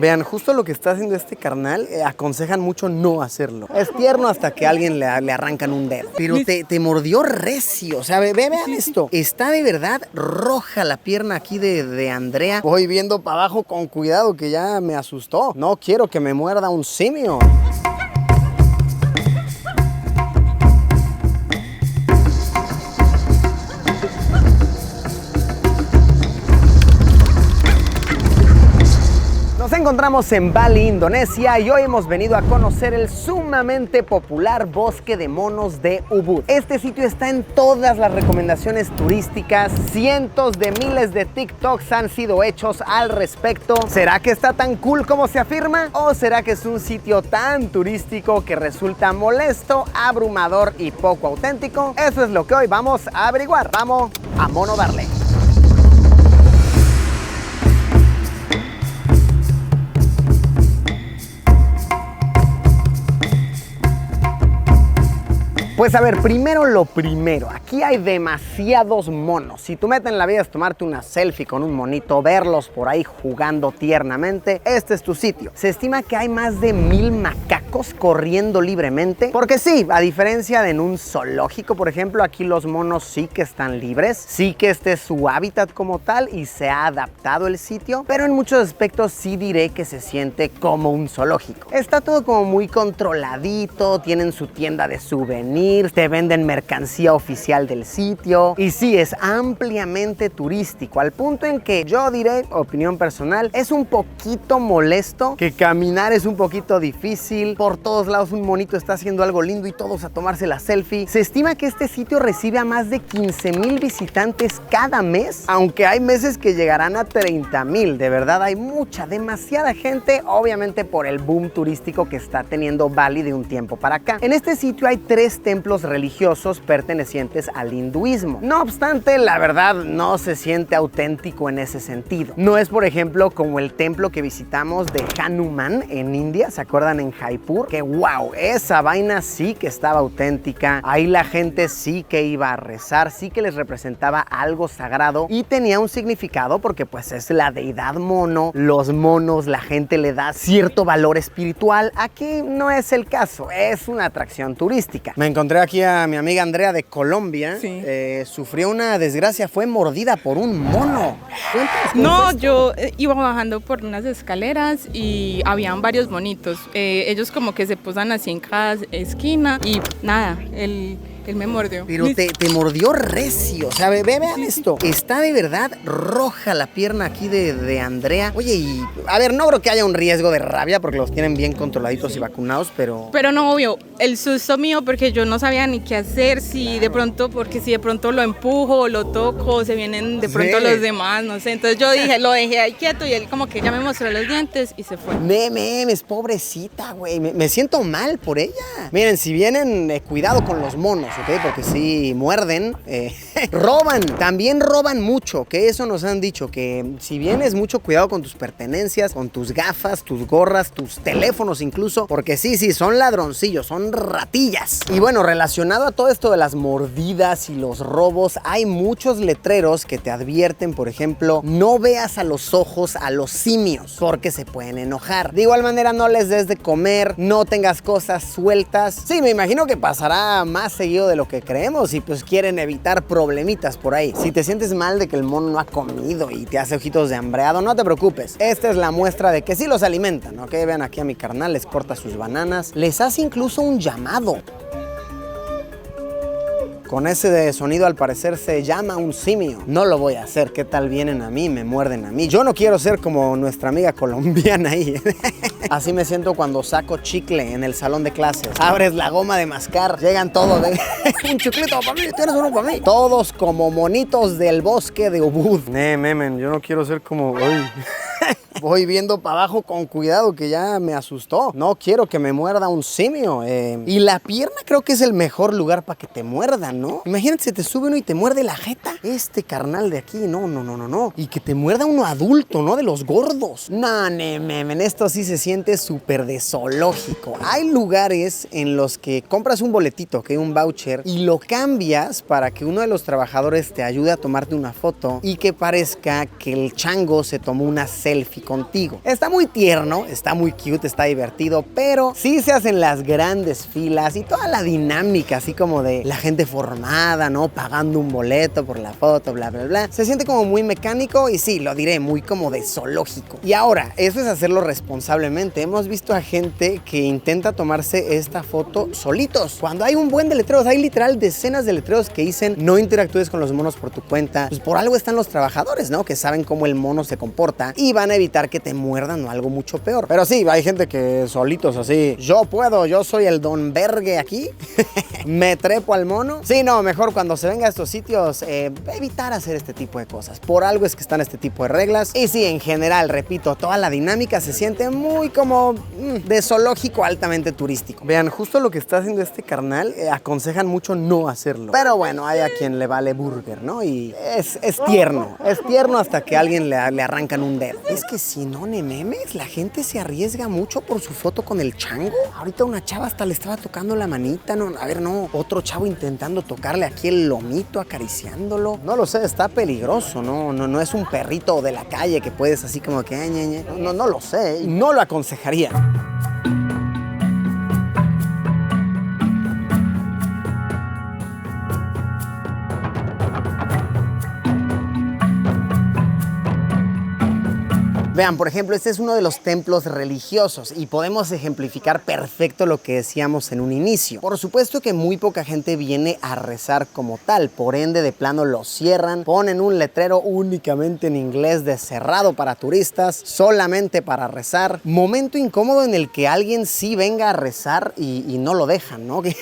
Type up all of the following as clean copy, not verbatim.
Vean, justo lo que está haciendo este carnal, aconsejan mucho no hacerlo. Es tierno hasta que a alguien le arrancan un dedo. Pero te mordió recio. O sea, vean esto. Está de verdad roja la pierna aquí de Andrea. Voy viendo para abajo con cuidado que ya me asustó. No quiero que me muerda un simio. Nos encontramos en Bali, Indonesia, y hoy hemos venido a conocer el sumamente popular bosque de monos de Ubud. Este sitio está en todas las recomendaciones turísticas, cientos de miles de TikToks han sido hechos al respecto. ¿Será que está tan cool como se afirma? ¿O será que es un sitio tan turístico que resulta molesto, abrumador y poco auténtico? Eso es lo que hoy vamos a averiguar. Vamos a Mono darle. Pues a ver, primero lo primero, aquí hay demasiados monos. Si tu meta en la vida es tomarte una selfie con un monito, verlos por ahí jugando tiernamente, este es tu sitio. Se estima que hay más de 1000 macacos corriendo libremente, porque sí, a diferencia de en un zoológico, por ejemplo, aquí los monos sí que están libres, sí que este es su hábitat como tal y se ha adaptado el sitio, pero en muchos aspectos sí diré que se siente como un zoológico. Está todo como muy controladito, tienen su tienda de souvenirs, te venden mercancía oficial del sitio y sí, es ampliamente turístico, al punto en que yo diré, opinión personal, es un poquito molesto, que caminar es un poquito difícil, por todos lados un monito está haciendo algo lindo y todos a tomarse la selfie. Se estima que este sitio recibe a más de 15,000 visitantes cada mes, aunque hay meses que llegarán a 30,000. De verdad hay demasiada gente, obviamente por el boom turístico que está teniendo Bali de un tiempo para acá. En este sitio hay 3 templos religiosos pertenecientes al hinduismo. No obstante, la verdad no se siente auténtico en ese sentido. No es, por ejemplo, como el templo que visitamos de Hanuman en India, ¿se acuerdan? En Jaipur, que wow, esa vaina sí que estaba auténtica. Ahí la gente sí que iba a rezar, sí que les representaba algo sagrado y tenía un significado porque pues es la deidad mono, los monos, la gente le da cierto valor espiritual. Aquí no es el caso, es una atracción turística. Me encontré aquí a mi amiga Andrea de Colombia. Sí. Sufrió una desgracia, fue mordida por un mono. No, yo iba bajando por unas escaleras y habían varios monitos. Ellos como que se posan así en cada esquina y nada, él me mordió. Pero te mordió recio. O sea, vean esto. Está de verdad roja la pierna aquí de Andrea. Oye, y a ver, no creo que haya un riesgo de rabia porque los tienen bien controladitos y vacunados, pero... Pero no, obvio, el susto mío porque yo no sabía ni qué hacer, si de pronto lo empujo o lo toco, se vienen de pronto los demás, no sé. Entonces yo dije, lo dejé ahí quieto y él como que ya me mostró los dientes y se fue. Es pobrecita, güey. Me siento mal por ella. Miren, si vienen, cuidado con los monos, ¿ok? Porque sí muerden, roban, también roban mucho, que eso nos han dicho, que si vienes, mucho cuidado con tus pertenencias, con tus gafas, tus gorras, tus teléfonos incluso, porque sí, son ladroncillos, son ratillas. Y bueno, relacionado a todo esto de las mordidas y los robos, hay muchos letreros que te advierten, por ejemplo, no veas a los ojos a los simios, porque se pueden enojar. De igual manera, no les des de comer, no tengas cosas sueltas. Sí, me imagino que pasará más seguido de lo que creemos y pues quieren evitar problemitas por ahí. Si te sientes mal de que el mono no ha comido y te hace ojitos de hambreado, no te preocupes. Esta es la muestra de que sí los alimentan, ¿ok? Vean aquí a mi carnal, les corta sus bananas, les hace incluso un llamado. Con ese de sonido al parecer se llama un simio. No lo voy a hacer, ¿qué tal vienen a mí? Me muerden a mí. Yo no quiero ser como nuestra amiga colombiana ahí. Así me siento cuando saco chicle en el salón de clases. Abres la goma de mascar, llegan todos de... un chiclito para mí, tienes uno para mí. Todos como monitos del bosque de Ubud. Memen, yo no quiero ser como... Ay. Voy viendo para abajo con cuidado que ya me asustó. No quiero que me muerda un simio. Y la pierna creo que es el mejor lugar para que te muerdan, ¿no? Imagínate, se te sube uno y te muerde la jeta. Este carnal de aquí, no. Y que te muerda uno adulto, ¿no? De los gordos. No, memen, esto sí se siente súper de zoológico. Hay lugares en los que compras un boletito, que hay un voucher, y lo cambias para que uno de los trabajadores te ayude a tomarte una foto y que parezca que el chango se tomó una selfie contigo. Está muy tierno, está muy cute, está divertido, pero sí se hacen las grandes filas y toda la dinámica, así como de la gente formada, ¿no? Pagando un boleto por la foto, bla, bla, bla. Se siente como muy mecánico y sí, lo diré, muy como de zoológico. Y ahora, eso es hacerlo responsablemente. Hemos visto a gente que intenta tomarse esta foto solitos. Cuando hay un buen de letreros, hay literal decenas de letreros que dicen no interactúes con los monos por tu cuenta. Pues por algo están los trabajadores, ¿no? Que saben cómo el mono se comporta y van a evitar que te muerdan o algo mucho peor. Pero sí, hay gente que solitos así, yo puedo, yo soy el Don Vergue aquí, me trepo al mono. Sí, no, mejor cuando se venga a estos sitios, evitar hacer este tipo de cosas. Por algo es que están este tipo de reglas. Y sí, en general, repito, toda la dinámica se siente muy como de zoológico altamente turístico. Vean, justo lo que está haciendo este carnal, aconsejan mucho no hacerlo. Pero bueno, hay a quien le vale burger, ¿no? Y es tierno hasta que a alguien le arrancan un dedo. Es que si no, memes, la gente se arriesga mucho por su foto con el chango. Ahorita una chava hasta le estaba tocando la manita, no, a ver, no, otro chavo intentando tocarle aquí el lomito, acariciándolo. No lo sé, está peligroso, no es un perrito de la calle que puedes así como que, no lo sé, no lo aconsejaría. Vean, por ejemplo, este es uno de los templos religiosos y podemos ejemplificar perfecto lo que decíamos en un inicio. Por supuesto que muy poca gente viene a rezar como tal, por ende de plano lo cierran, ponen un letrero únicamente en inglés de cerrado para turistas, solamente para rezar. Momento incómodo en el que alguien sí venga a rezar y no lo dejan, ¿no? Que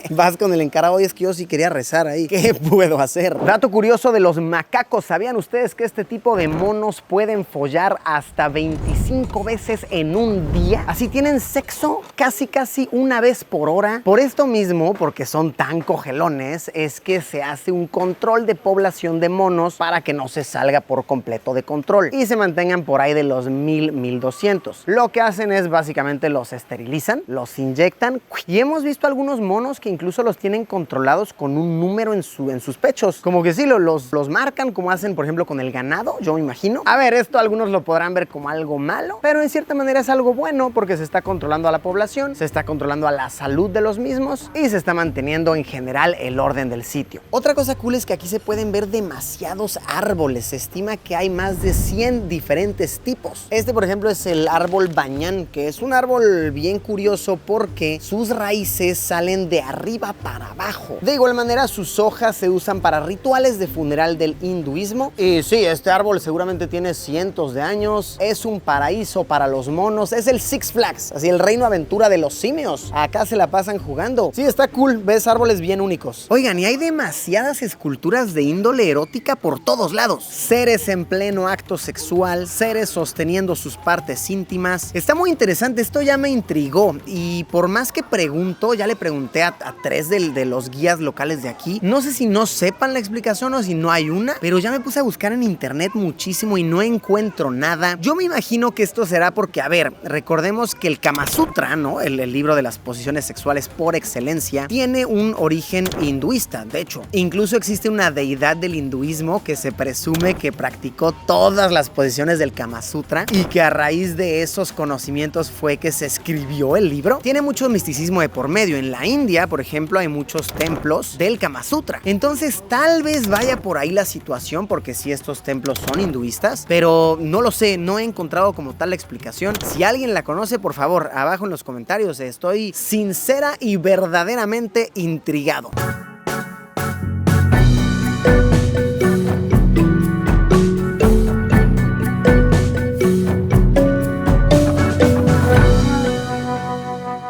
vas con el encargado, oye, es que yo sí quería rezar ahí, ¿qué puedo hacer? Dato curioso de los macacos, ¿sabían ustedes que este tipo de monos pueden follar hasta 25 veces en un día? Así tienen sexo casi una vez por hora. Por esto mismo, porque son tan cogelones, es que se hace un control de población de monos para que no se salga por completo de control y se mantengan por ahí de los 1200. Lo que hacen es básicamente los esterilizan, los inyectan y hemos visto algunos monos que incluso los tienen controlados con un número en sus pechos. Como que sí, los marcan como hacen por ejemplo con el ganado, yo me imagino. A ver, esto algunos lo podrán ver como algo malo, pero en cierta manera es algo bueno porque se está controlando a la población, se está controlando a la salud de los mismos y se está manteniendo en general el orden del sitio. Otra cosa cool es que aquí se pueden ver demasiados árboles. Se estima que hay más de 100 diferentes tipos. Este, por ejemplo, es el árbol bañán, que es un árbol bien curioso porque sus raíces salen de arriba para abajo. De igual manera, sus hojas se usan para rituales de funeral del hinduismo. Y sí, este árbol seguramente tiene cientos de años. Es un paraíso para los monos. Es el Six Flags, así el reino aventura de los simios. Acá se la pasan jugando. Sí, está cool. Ves árboles bien únicos. Oigan, y hay demasiadas esculturas de índole erótica por todos lados. Seres en pleno acto sexual, seres sosteniendo sus partes íntimas. Está muy interesante. Esto ya me intrigó. Y por más que pregunto, ya le pregunté a 3 de los guías locales de aquí. No sé si no sepan la explicación o si no hay una, pero ya me puse a buscar en internet muchísimo y no encuentro nada. Yo me imagino que esto será porque, a ver, recordemos que el Kama Sutra, ¿no? El libro de las posiciones sexuales por excelencia, tiene un origen hinduista. De hecho, incluso existe una deidad del hinduismo que se presume que practicó todas las posiciones del Kama Sutra y que a raíz de esos conocimientos fue que se escribió el libro. Tiene mucho misticismo de por medio. En la India, por ejemplo, hay muchos templos del Kama Sutra. Entonces, tal vez vaya por ahí la situación, porque sí, estos templos son hinduistas, pero no lo sé, no he encontrado como tal la explicación. Si alguien la conoce, por favor, abajo en los comentarios. Estoy sincera y verdaderamente intrigado.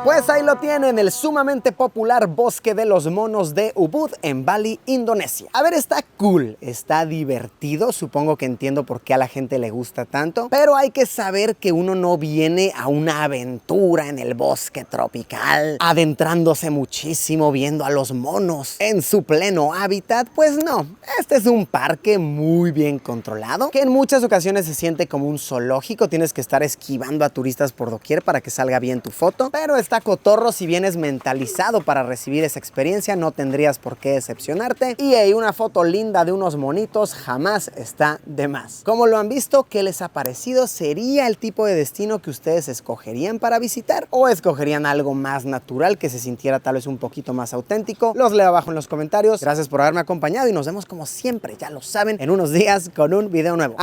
Pues ahí lo tienen, el sumamente popular Bosque de los Monos de Ubud en Bali, Indonesia. A ver, está cool, está divertido, supongo que entiendo por qué a la gente le gusta tanto, pero hay que saber que uno no viene a una aventura en el bosque tropical, adentrándose muchísimo viendo a los monos en su pleno hábitat. Pues no, este es un parque muy bien controlado, que en muchas ocasiones se siente como un zoológico. Tienes que estar esquivando a turistas por doquier para que salga bien tu foto, pero está cotorro Zorro, si vienes mentalizado para recibir esa experiencia, no tendrías por qué decepcionarte. Y hey, una foto linda de unos monitos jamás está de más. ¿Cómo lo han visto? ¿Qué les ha parecido? ¿Sería el tipo de destino que ustedes escogerían para visitar? ¿O escogerían algo más natural que se sintiera tal vez un poquito más auténtico? Los leo abajo en los comentarios. Gracias por haberme acompañado y nos vemos como siempre, ya lo saben, en unos días con un video nuevo.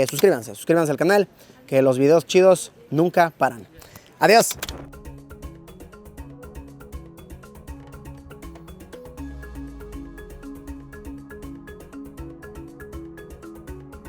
Suscríbanse al canal, que los videos chidos nunca paran. Adiós.